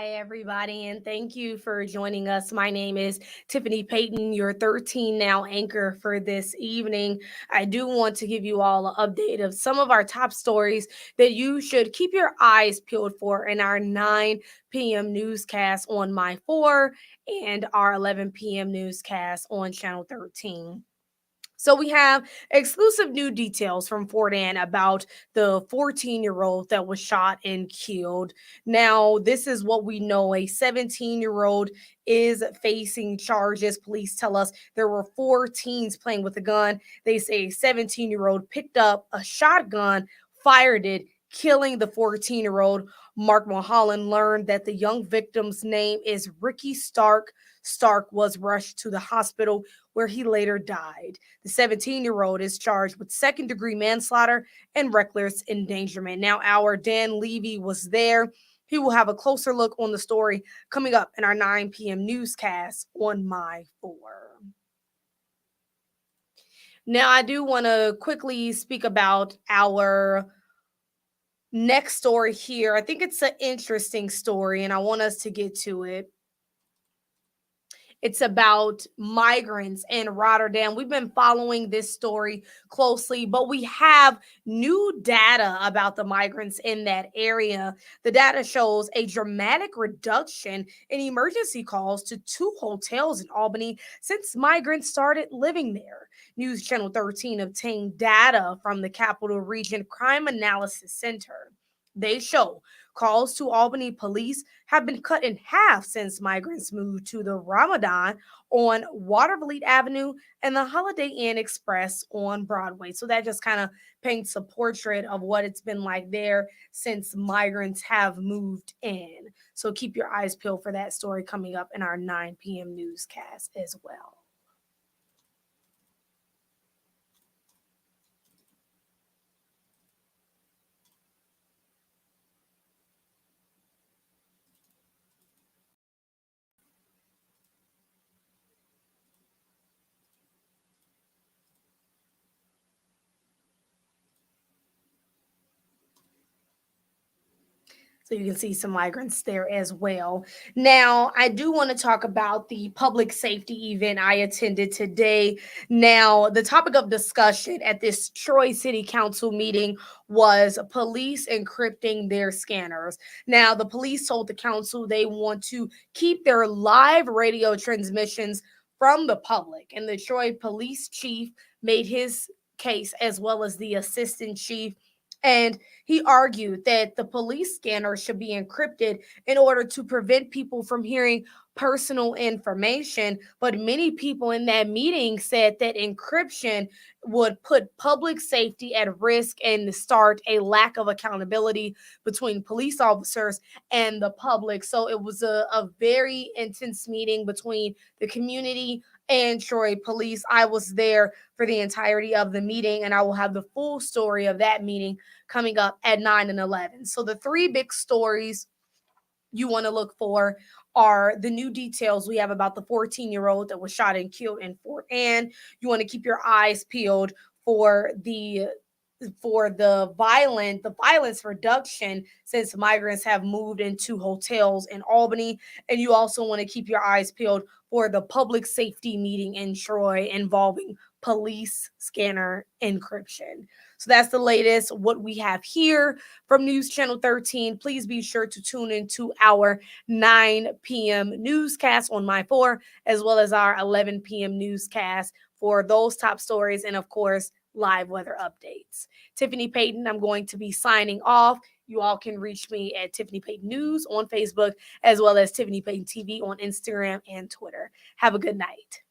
Hi, everybody, and thank you for joining us. My name is Tiffany Payton, your 13 now anchor for this evening. I do want to give you all an update of some of our top stories that you should keep your eyes peeled for in our 9 p.m. newscast on My 4 and our 11 p.m. newscast on Channel 13. So we have exclusive new details from Fort Ann about the 14-year-old that was shot and killed. Now, this is what we know. A 17-year-old is facing charges. Police tell us there were four teens playing with a gun. They say a 17-year-old picked up a shotgun, fired it, killing the 14-year-old. Mark Mulholland learned that the young victim's name is Ricky Stark. Stark was rushed to the hospital where he later died. The 17-year-old is charged with second-degree manslaughter and reckless endangerment. Now, our Dan Levy was there. He will have a closer look on the story coming up in our 9 p.m. newscast on My 4. Now, I do want to quickly speak about our next story here. I think it's an interesting story, and I want us to get to it. It's about migrants in Rotterdam. We've been following this story closely, but we have new data about the migrants in that area. The data shows a dramatic reduction in emergency calls to two hotels in Albany since migrants started living there. News Channel 13 obtained data from the Capital Region Crime Analysis Center. They show calls to Albany police have been cut in half since migrants moved to the Ramadan on Watervliet Avenue and the Holiday Inn Express on Broadway. So that just kind of paints a portrait of what it's been like there since migrants have moved in. So keep your eyes peeled for that story coming up in our 9 p.m. newscast as well. So you can see some migrants there as well. Now, I do want to talk about the public safety event I attended today. Now, the topic of discussion at this Troy City Council meeting was police encrypting their scanners. Now, the police told the council they want to keep their live radio transmissions from the public, and the Troy police chief made his case as well as the assistant chief. And he argued that the police scanner should be encrypted in order to prevent people from hearing personal information. But many people in that meeting said that encryption would put public safety at risk and start a lack of accountability between police officers and the public. So it was a very intense meeting between the community and Troy police. I was there for the entirety of the meeting, and I will have the full story of that meeting coming up at 9 and 11. So the three big stories you want to look for are the new details we have about the 14-year-old that was shot and killed in Fort Ann. You want to keep your eyes peeled for the violence reduction since migrants have moved into hotels in Albany. And you also want to keep your eyes peeled for the public safety meeting in Troy involving police scanner encryption. So that's the latest what we have here from News Channel 13. Please be sure to tune into our 9 p.m. newscast on My 4, as well as our 11 p.m. newscast for those top stories and, of course, live weather updates. Tiffany Payton, I'm going to be signing off. You all can reach me at Tiffany Payton News on Facebook, as well as Tiffany Payton TV on Instagram and Twitter. Have a good night.